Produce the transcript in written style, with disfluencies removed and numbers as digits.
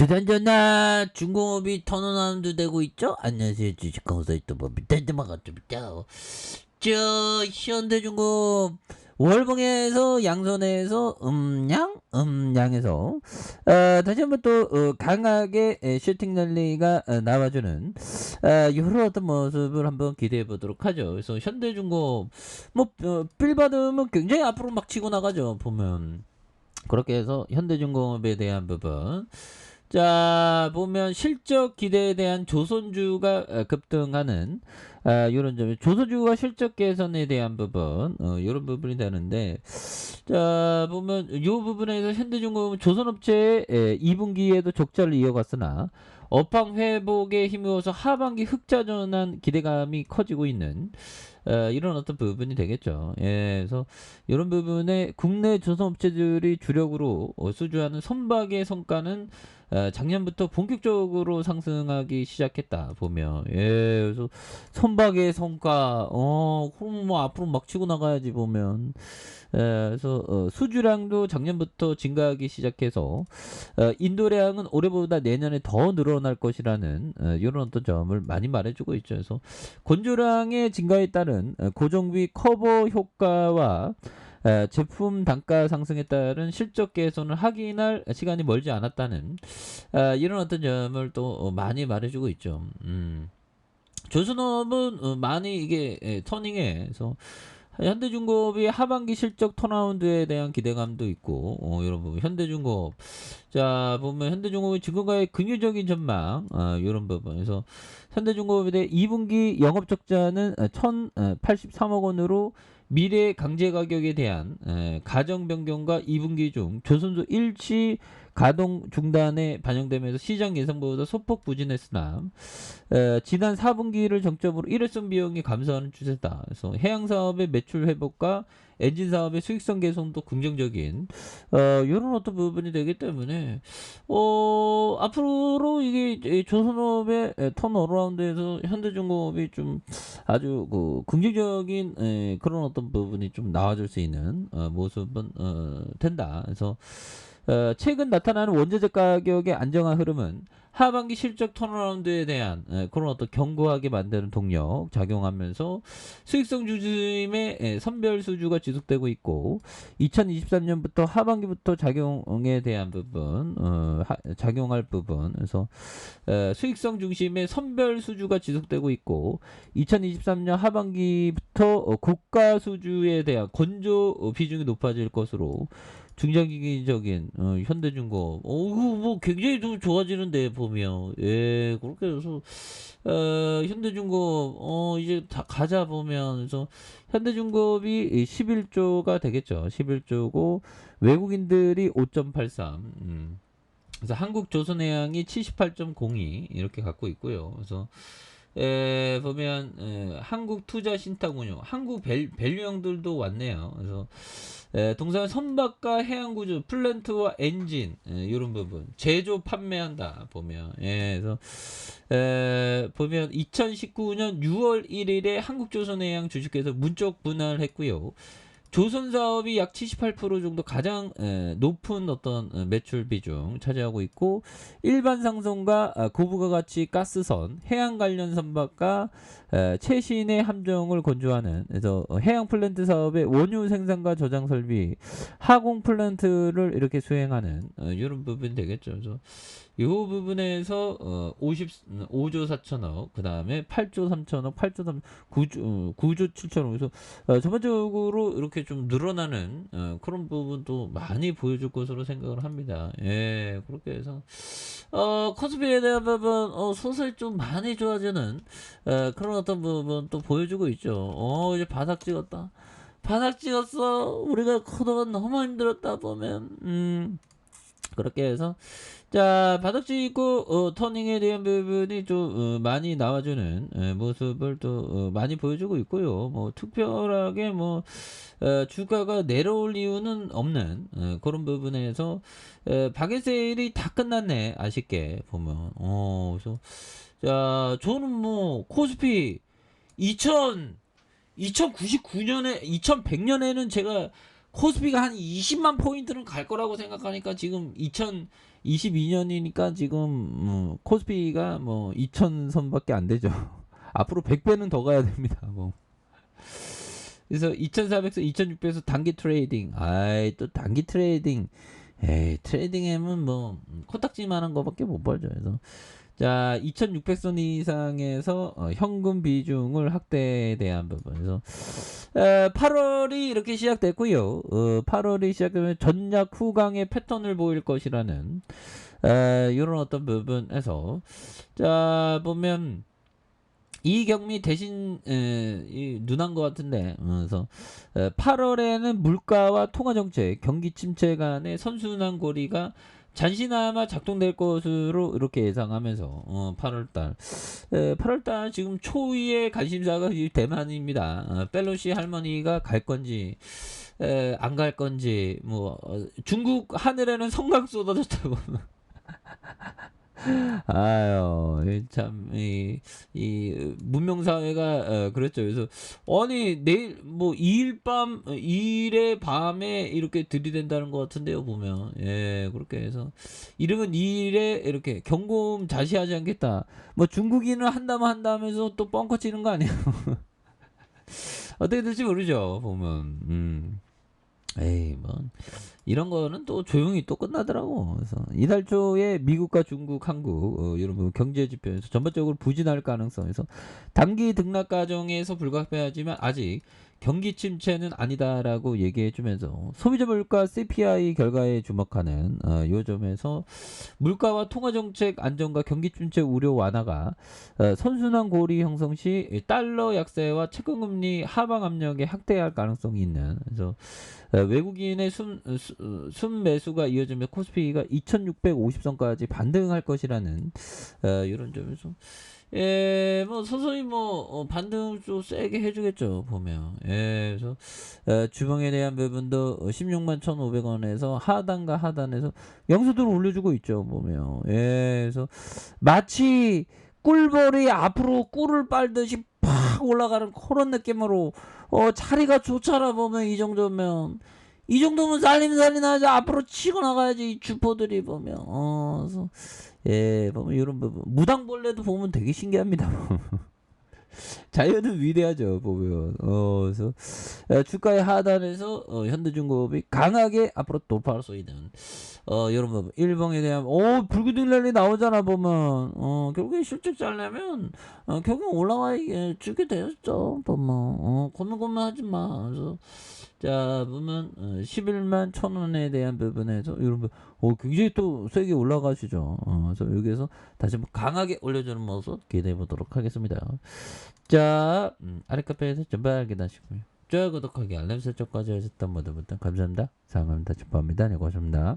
두산전나 중공업이 턴어라운드 되고 있죠? 안녕하세요. 주식강사 유튜버 밑단드마가입니다. 현대중공업 월봉에서 양선에서 양에서 다시 한번 또 강하게 슈팅 랠리가 나와주는 이런 어떤 모습을 한번 기대해 보도록 하죠. 그래서 현대중공업 빌 받으면 굉장히 앞으로 막 치고 나가죠. 보면 그렇게 해서 현대중공업에 대한 부분, 자 보면 실적 기대에 대한 조선주가 급등하는 이런 점, 조선주가 실적 개선에 대한 부분, 이런 부분이 되는데, 자 보면 이 부분에서 현대중공업은 조선업체의 2분기에도 적자를 이어갔으나 업황 회복에 힘입어서 하반기 흑자 전환 기대감이 커지고 있는 이런 어떤 부분이 되겠죠. 예, 그래서 이런 부분에 국내 조선업체들이 주력으로 수주하는 선박의 성과는 작년부터 본격적으로 상승하기 시작했다 보면, 예, 그래서 선박의 성과, 그럼 뭐 앞으로 막 치고 나가야지 보면. 그래서 수주량도 작년부터 증가하기 시작해서 인도량은 올해보다 내년에 더 늘어날 것이라는 이런 어떤 점을 많이 말해주고 있죠. 그래서 건조량의 증가에 따른 고정비 커버 효과와 제품 단가 상승에 따른 실적 개선을 확인할 시간이 멀지 않았다는 이런 어떤 점을 또 많이 말해주고 있죠. 조선업은 많이 이게 터닝해서 현대중공업이 하반기 실적 턴어라운드에 대한 기대감도 있고, 이런 부분 현대중공업, 자 보면 현대중공업의 지금과의 긍정적인 전망, 이런 부분에서 현대중공업에 대해 2분기 영업적자는 1,083억 원으로 미래 강제 가격에 대한 가정 변경과 2분기 중 조선소 일치 가동 중단에 반영되면서 시장 예상보다 소폭 부진했으나 지난 4분기를 정점으로 일회성 비용이 감소하는 추세다. 그래서 해양 사업의 매출 회복과 엔진 사업의 수익성 개선도 긍정적인 이런 어떤 부분이 되기 때문에 앞으로 이게 조선업의 턴어라운드에서 현대중공업이 좀 아주 긍정적인 그런 어떤 부분이 좀 나와줄 수 있는 모습은 된다. 그래서 최근 나타나는 원자재 가격의 안정화 흐름은 하반기 실적 턴어라운드에 대한 그런 어떤 견고하게 만드는 동력 작용하면서 수익성 중심의 선별 수주가 지속되고 있고, 2023년부터 하반기부터 작용에 대한 부분, 작용할 부분, 그래서 수익성 중심의 선별 수주가 지속되고 있고, 2023년 하반기부터 고가 수주에 대한 건조 비중이 높아질 것으로 중장기적인 현대중공업, 이거 뭐 굉장히 좀 좋아지는데 보면, 예, 그렇게 해서 현대중공업 이제 다 가자 보면, 그래서 현대중공업이 11조가 되겠죠. 11조고 외국인들이 5.83, 그래서 한국조선해양이 78.02 이렇게 갖고 있고요. 그래서 보면 한국투자신탁운용, 한국 밸류형들도 왔네요. 그래서 동사는 선박과 해양구조, 플랜트와 엔진, 이런 부분 제조 판매한다 보면, 그래서 보면 2019년 6월 1일에 한국조선해양 주식회사 문적 분할을 했고요. 조선 사업이 약 78% 정도 가장 높은 어떤 매출 비중 차지하고 있고, 일반 상선과 고부가가치 가스선, 해양 관련 선박과 최신의 함정을 건조하는, 그래서 해양 플랜트 사업의 원유 생산과 저장 설비, 하공 플랜트를 이렇게 수행하는 이런 부분이 되겠죠. 그래서 이 부분에서 5조 4천억, 그 다음에 8조 3천억, 8조 3, 9조 7천억. 그래서 전반적으로 이렇게 좀 늘어나는 그런 부분도 많이 보여줄 것으로 생각을 합니다. 예, 그렇게 해서 코스피에 대한 부분 서서히 좀 많이 좋아지는 그런 어떤 부분 또 보여주고 있죠. 이제 바닥 찍었다. 바닥 찍었어. 우리가 그동안 너무 힘들었다 보면, 그렇게 해서 자 바닥 찍고 터닝에 대한 부분이 좀 많이 나와주는 모습을 또 많이 보여주고 있고요. 뭐 특별하게 뭐 주가가 내려올 이유는 없는 그런 부분에서 박앤세일이 다 끝났네, 아쉽게 보면. 그래서 자 저는 뭐 코스피 2099년에 2100년에는 제가 코스피가 한 20만 포인트는 갈 거라고 생각하니까 지금 22년이니까 지금 코스피가 뭐 2000선밖에 안 되죠. 앞으로 100배는 더 가야 됩니다. 뭐. 그래서 2400에서 2600에서 단기 트레이딩. 아이 또 단기 트레이딩. 에이 트레이딩하면 뭐 코딱지만한 거밖에 못 벌죠. 그래서 자 2600선 이상에서 현금 비중을 확대에 대한 부분에서 8월이 이렇게 시작됐고요. 8월이 시작되면 전략 후강의 패턴을 보일 것이라는 이런 어떤 부분에서 자 보면 이경미 대신 눈한 것 같은데 그래서 8월에는 물가와 통화정책, 경기 침체 간의 선순환 고리가 잠시나마 작동될 것으로 이렇게 예상하면서 8월달 지금 초위의 관심사가 이 대만입니다. 펠로시 할머니가 갈 건지 안 갈 건지 뭐 중국 하늘에는 성강 쏟아졌다고 아유, 참, 문명 사회가, 그랬죠. 그래서, 아니, 내일, 뭐, 2일의 밤에 이렇게 들이댄다는 것 같은데요, 보면. 예, 그렇게 해서. 이름은 2일에 이렇게 경고음 자시하지 않겠다. 뭐, 중국인을 한다면 한다면서 또 뻥커 치는 거 아니에요? 어떻게 될지 모르죠, 보면. 에이, 뭐. 이런 거는 또 조용히 또 끝나더라고. 그래서 이달 초에 미국과 중국, 한국 여러분 경제 지표에서 전반적으로 부진할 가능성에서 단기 등락 과정에서 불가피하지만 아직 경기 침체는 아니다라고 얘기해주면서 소비자 물가 CPI 결과에 주목하는 요점에서 물가와 통화정책 안정과 경기 침체 우려 완화가 선순환 고리 형성 시 달러 약세와 채권금리 하방 압력에 확대할 가능성이 있는 그래서 외국인의 순매수가 이어지며 코스피가 2650선까지 반등할 것이라는 이런 점에서 예, 뭐 서서히 뭐 반등을 좀 세게 해주겠죠 보면. 예, 그래서 주봉에 대한 부분도 16만 1,500원에서 하단과 하단에서 영수도를 올려주고 있죠 보면. 예, 그래서 마치 꿀벌이 앞으로 꿀을 빨듯이 팍 올라가는 그런 느낌으로 자리가 좋잖아 보면 이 정도면 살림살이 나지 앞으로 치고 나가야지 이 주포들이 보면 그래서 예 보면 이런 부분 무당벌레도 보면 되게 신기합니다. 자연은 위대하죠 보면 그래서 주가의 하단에서 현대중공업이 강하게 앞으로 돌파할 수 있는 이런 부분 일봉에 대한 불구등 랠리 나오잖아 보면 결국에 실적 잘 내면 결국 올라와 주게 되었죠 보면 고민하지마. 그래서 자 보면 11만 1,000원에 대한 부분에서 이런 부분 굉장히 또 세게 올라가시죠. 그래서 여기에서 다시 한번 강하게 올려주는 모습 기대해 보도록 하겠습니다. 자 아랫카페에서 전발 확인하시고요. 좋아요 구독하기 알람 설정까지 하셨던 모두 감사합니다. 사랑합니다. 축복합니다. 네 고맙습니다.